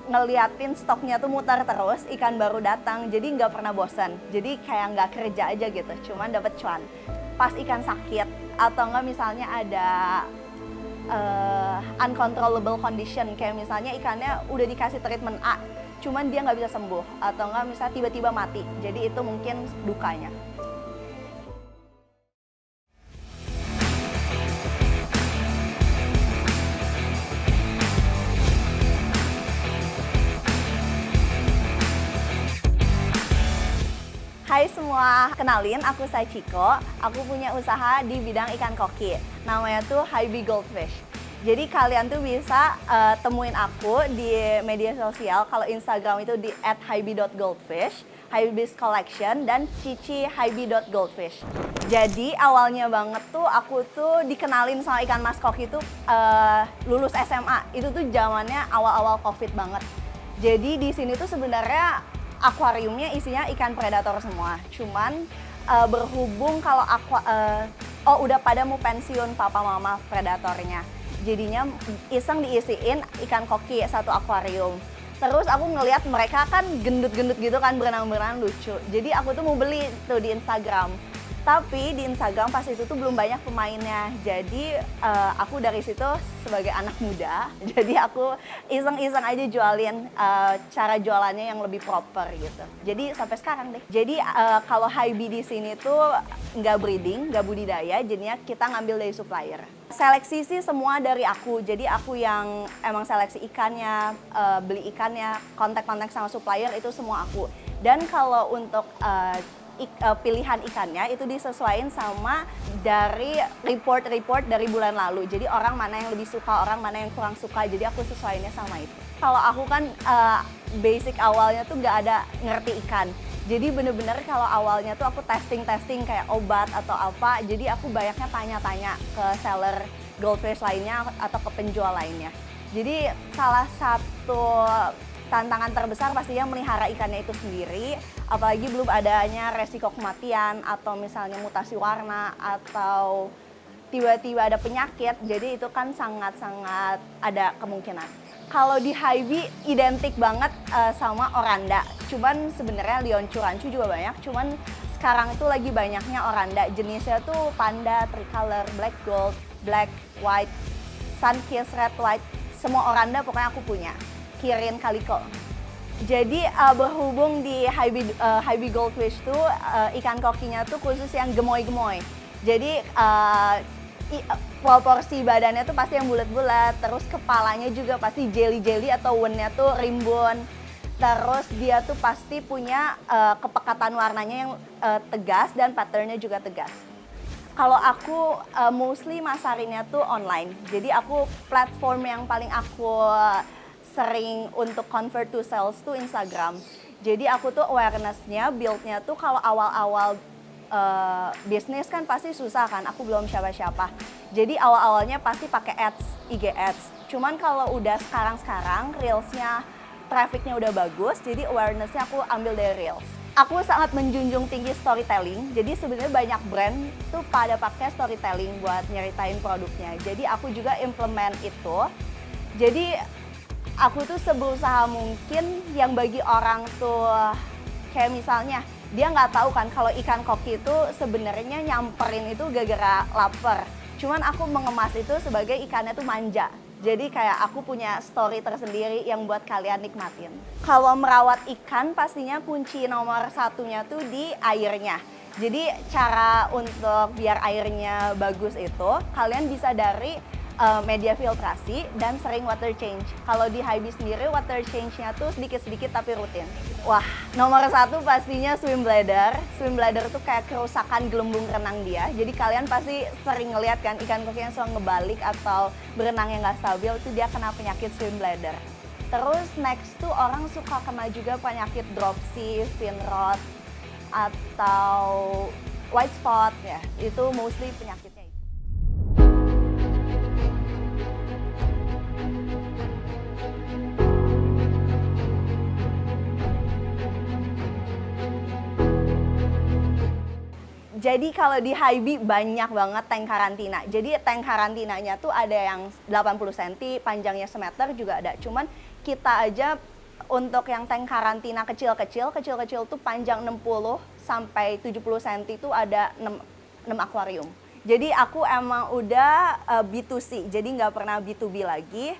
ngeliatin stoknya tuh muter terus, ikan baru datang, jadi nggak pernah bosan. Jadi kayak nggak kerja aja gitu, cuman dapet cuan. Pas ikan sakit atau nggak misalnya ada uncontrollable condition, kayak misalnya ikannya udah dikasih treatment A, cuman dia nggak bisa sembuh, atau nggak misalnya tiba-tiba mati, jadi itu mungkin dukanya. Hai semua, kenalin aku Sachiko. Aku punya usaha di bidang ikan koki. Namanya tuh Hybe Goldfish. Jadi kalian tuh bisa temuin aku di media sosial. Kalau Instagram itu di @hybe.goldfish, Hybe's Collection, dan cici_hybe.goldfish. Jadi awalnya banget tuh aku tuh dikenalin sama ikan mas koki itu lulus SMA. Itu tuh zamannya awal-awal COVID banget. Jadi di sini tuh sebenarnya akuariumnya isinya ikan predator semua. Cuman berhubung kalau udah pada mau pensiun papa mama predatornya. Jadinya iseng diisiin ikan koki satu akuarium. Terus aku ngelihat mereka kan gendut-gendut gitu kan, berenang-berenang lucu. Jadi aku tuh mau beli tuh di Instagram. Tapi di Instagram pas itu tuh belum banyak pemainnya. Jadi aku dari situ sebagai anak muda, jadi aku iseng-iseng aja jualin cara jualannya yang lebih proper gitu. Jadi sampai sekarang deh. Jadi kalau Hybe di sini tuh nggak breeding, nggak budidaya, jadinya kita ngambil dari supplier. Seleksi sih semua dari aku. Jadi aku yang emang seleksi ikannya, beli ikannya, kontak-kontak sama supplier itu semua aku. Dan kalau untuk pilihan ikannya itu disesuaikan sama dari report dari bulan lalu. Jadi orang mana yang lebih suka, orang mana yang kurang suka. Jadi aku sesuaiinnya sama itu. Kalau aku kan basic awalnya tuh nggak ada ngerti ikan. Jadi bener-bener kalau awalnya tuh aku testing kayak obat atau apa. Jadi aku banyaknya tanya-tanya ke seller goldfish lainnya atau ke penjual lainnya. Jadi salah satu tantangan terbesar pastinya melihara ikannya itu sendiri, apalagi belum adanya resiko kematian atau misalnya mutasi warna atau tiba-tiba ada penyakit, jadi itu kan sangat-sangat ada kemungkinan. Kalau di Hybe identik banget sama oranda, cuman sebenarnya Lyon Curancu juga banyak, cuman sekarang itu lagi banyaknya oranda, jenisnya tuh panda, tricolor, black gold, black, white, sunkiss, red white, semua oranda pokoknya aku punya. Kirin Calico. Jadi berhubung di Hybe Goldfish tuh ikan kokinya tuh khusus yang gemoy-gemoy. Jadi proporsi badannya tuh pasti yang bulat-bulat, terus kepalanya juga pasti jelly-jelly atau wennya tuh rimbun. Terus dia tuh pasti punya kepekatan warnanya yang tegas dan patternnya juga tegas. Kalau aku mostly masarinnya tuh online. Jadi aku platform yang paling aku sering untuk convert to sales tuh Instagram. Jadi aku tuh awareness-nya, build-nya tuh kalau awal-awal bisnis kan pasti susah kan, aku belum siapa-siapa. Jadi awal-awalnya pasti pakai ads, IG ads. Cuman kalau udah sekarang-sekarang, Reels-nya, traffic-nya udah bagus, jadi awareness-nya aku ambil dari Reels. Aku sangat menjunjung tinggi storytelling, jadi sebenarnya banyak brand tuh pada pakai storytelling buat nyeritain produknya. Jadi aku juga implement itu. Jadi aku tuh seberusaha mungkin yang bagi orang tuh kayak misalnya dia nggak tahu kan kalau ikan koki itu sebenarnya nyamperin itu gara-gara lapar. Cuman aku mengemas itu sebagai ikannya tuh manja. Jadi kayak aku punya story tersendiri yang buat kalian nikmatin. Kalau merawat ikan pastinya kunci nomor satunya tuh di airnya. Jadi cara untuk biar airnya bagus itu kalian bisa dari media filtrasi dan sering water change. Kalau di Hybe sendiri water change-nya tuh sedikit-sedikit tapi rutin. Wah, nomor satu pastinya swim bladder. Swim bladder tuh kayak kerusakan gelembung renang dia. Jadi kalian pasti sering ngeliat kan ikan koki yang suka ngebalik atau berenang yang nggak stabil itu dia kena penyakit swim bladder. Terus next tuh orang suka kena juga penyakit dropsy, fin rot, atau white spot ya. Itu mostly penyakitnya. Jadi kalau di Hybe banyak banget tank karantina. Jadi tank karantinanya tuh ada yang 80 cm, panjangnya semeter juga ada. Cuman kita aja untuk yang tank karantina kecil-kecil tuh panjang 60 sampai 70 cm itu ada 6 akuarium. Jadi aku emang udah B2C, jadi nggak pernah B2B lagi.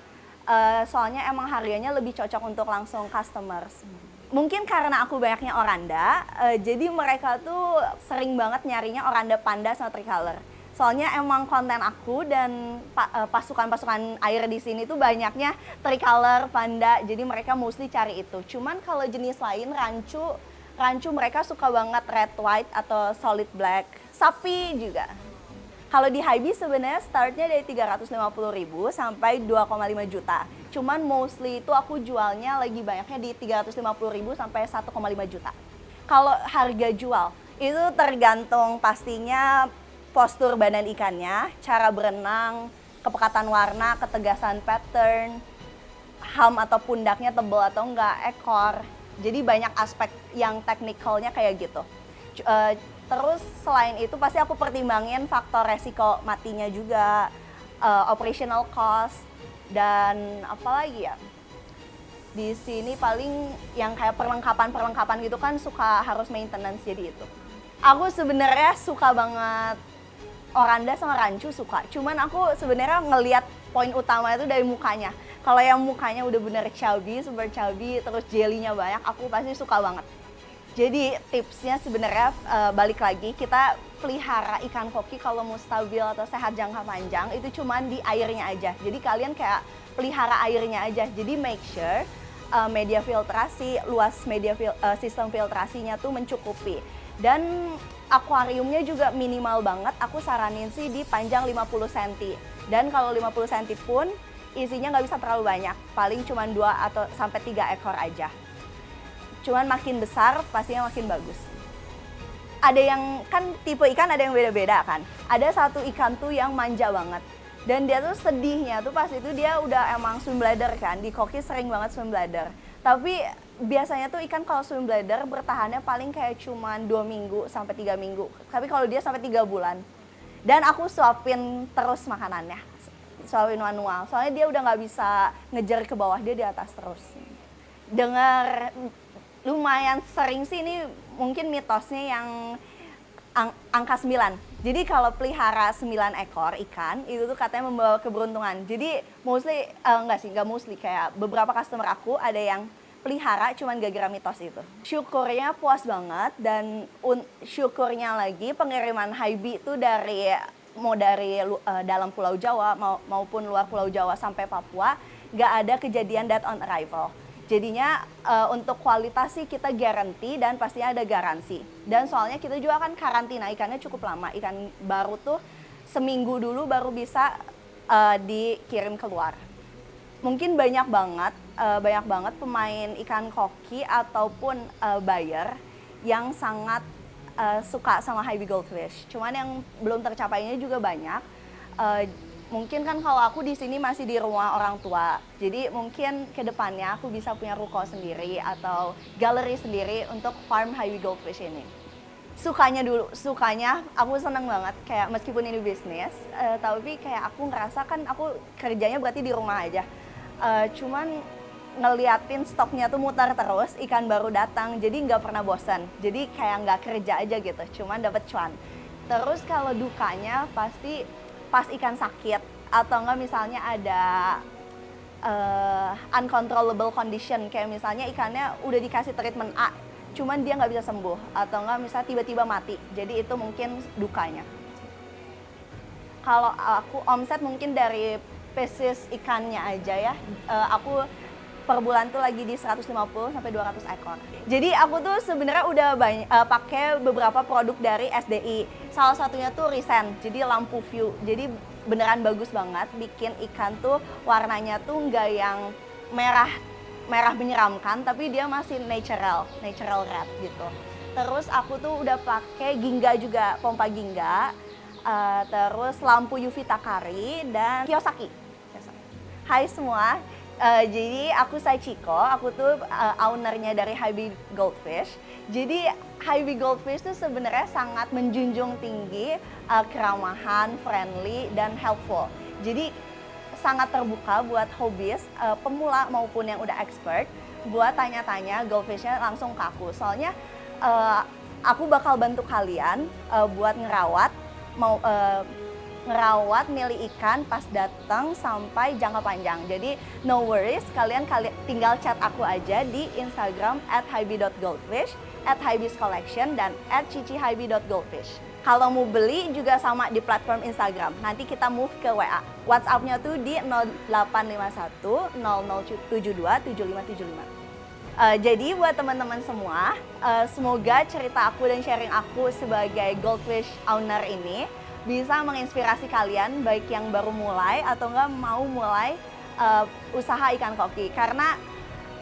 Soalnya emang harganya lebih cocok untuk langsung customers. Mungkin karena aku banyaknya oranda, jadi mereka tuh sering banget nyarinya oranda panda sama tricolor. Soalnya emang konten aku dan pasukan-pasukan air di sini tuh banyaknya tricolor, panda, jadi mereka mostly cari itu. Cuman kalau jenis lain, rancu mereka suka banget red white atau solid black. Sapi juga. Kalau di Hybe sebenarnya startnya dari 350.000 sampai 2,5 juta. Cuman mostly itu aku jualnya lagi banyaknya di 350.000 sampai 1,5 juta. Kalau harga jual, itu tergantung pastinya postur badan ikannya, cara berenang, kepekatan warna, ketegasan pattern, ham atau pundaknya tebal atau enggak, ekor. Jadi banyak aspek yang teknikalnya kayak gitu. Terus selain itu pasti aku pertimbangin faktor resiko matinya juga, operational cost, dan apa lagi ya. Di sini paling yang kayak perlengkapan gitu kan suka harus maintenance, jadi itu. Aku sebenarnya suka banget oranda sama rancu suka. Cuman aku sebenarnya ngelihat poin utama itu dari mukanya. Kalau yang mukanya udah bener chubby, super chubby, terus jelly-nya banyak, aku pasti suka banget. Jadi tipsnya sebenarnya balik lagi, kita pelihara ikan koki kalau mau stabil atau sehat jangka panjang itu cuman di airnya aja. Jadi kalian kayak pelihara airnya aja. Jadi make sure media filtrasi, luas sistem filtrasinya tuh mencukupi. Dan akuariumnya juga minimal banget, aku saranin sih di panjang 50 cm. Dan kalau 50 cm pun isinya nggak bisa terlalu banyak, paling cuma 2 atau sampai 3 ekor aja. Cuman makin besar pastinya makin bagus. Ada yang kan tipe ikan ada yang beda-beda kan. Ada satu ikan tuh yang manja banget. Dan dia tuh sedihnya tuh pas itu dia udah emang swim bladder kan. Di koki sering banget swim bladder. Tapi biasanya tuh ikan kalau swim bladder bertahannya paling kayak cuman 2 minggu sampai 3 minggu. Tapi kalau dia sampai 3 bulan. Dan aku suapin terus makanannya. Suapin manual. Soalnya dia udah nggak bisa ngejar ke bawah, dia di atas terus. Dengar lumayan sering sih ini mungkin mitosnya yang angka 9. Jadi kalau pelihara 9 ekor ikan itu tuh katanya membawa keberuntungan. Jadi mostly enggak mostly, kayak beberapa customer aku ada yang pelihara cuman gara-gara mitos itu. Syukurnya puas banget, dan syukurnya lagi pengiriman Hybe itu dari dalam Pulau Jawa maupun luar Pulau Jawa sampai Papua nggak ada kejadian dead on arrival. Jadinya untuk kualitas sih kita guarantee dan pastinya ada garansi. Dan soalnya kita juga kan karantina ikannya cukup lama. Ikan baru tuh seminggu dulu baru bisa dikirim keluar. Mungkin banyak banget pemain ikan koki ataupun buyer yang sangat suka sama Hybe Goldfish. Cuman yang belum tercapainya juga banyak. Mungkin kan kalau aku di sini masih di rumah orang tua, jadi mungkin ke depannya aku bisa punya ruko sendiri atau galeri sendiri untuk farm Hybe Goldfish ini. Sukanya aku seneng banget, kayak meskipun ini bisnis, tapi kayak aku ngerasa kan aku kerjanya berarti di rumah aja. Cuman ngeliatin stoknya tuh muter terus, ikan baru datang, jadi nggak pernah bosan. Jadi kayak nggak kerja aja gitu, cuman dapet cuan. Terus kalau dukanya pasti pas ikan sakit atau enggak misalnya ada uncontrollable condition, kayak misalnya ikannya udah dikasih treatment A cuman dia nggak bisa sembuh, atau enggak misalnya tiba-tiba mati, jadi itu mungkin dukanya. Kalau aku omset mungkin dari spesies ikannya aja ya, aku per bulan tuh lagi di 150 sampai 200 ekor. Jadi aku tuh sebenarnya udah pakai beberapa produk dari SDI. Salah satunya tuh Risen, jadi lampu view. Jadi beneran bagus banget, bikin ikan tuh warnanya tuh nggak yang merah menyeramkan, tapi dia masih natural red gitu. Terus aku tuh udah pakai Ginga juga, pompa Ginga. Terus lampu UV Takari dan Kiyosaki. Hai semua. Jadi aku Saichiko, aku tuh ownernya dari Hybe Goldfish. Jadi Hybe Goldfish tuh sebenarnya sangat menjunjung tinggi keramahan, friendly, dan helpful. Jadi sangat terbuka buat hobis, pemula maupun yang udah expert buat tanya-tanya goldfishnya langsung ke aku. Soalnya aku bakal bantu kalian buat ngerawat milih ikan pas datang sampai jangka panjang. Jadi no worries, kalian tinggal chat aku aja di Instagram @hybe.goldfish, @hybescollection, dan @cicihybe.goldfish. Kalau mau beli juga sama di platform Instagram. Nanti kita move ke WA. WhatsApp-nya tuh di 0851 0072 7575. Jadi buat teman-teman semua, semoga cerita aku dan sharing aku sebagai goldfish owner ini bisa menginspirasi kalian, baik yang baru mulai atau nggak mau mulai usaha ikan koki. Karena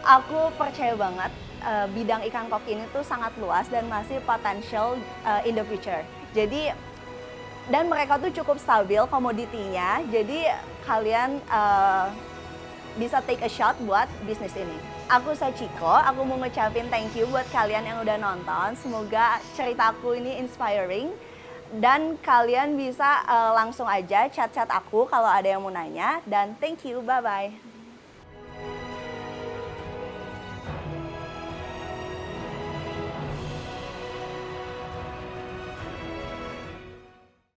aku percaya banget bidang ikan koki ini tuh sangat luas dan masih potential in the future. Jadi, dan mereka tuh cukup stabil komoditinya, jadi kalian bisa take a shot buat bisnis ini. Aku Sachiko, aku mau ngucapin thank you buat kalian yang udah nonton. Semoga ceritaku ini inspiring. Dan kalian bisa langsung aja chat-chat aku kalau ada yang mau nanya. Dan thank you, bye-bye.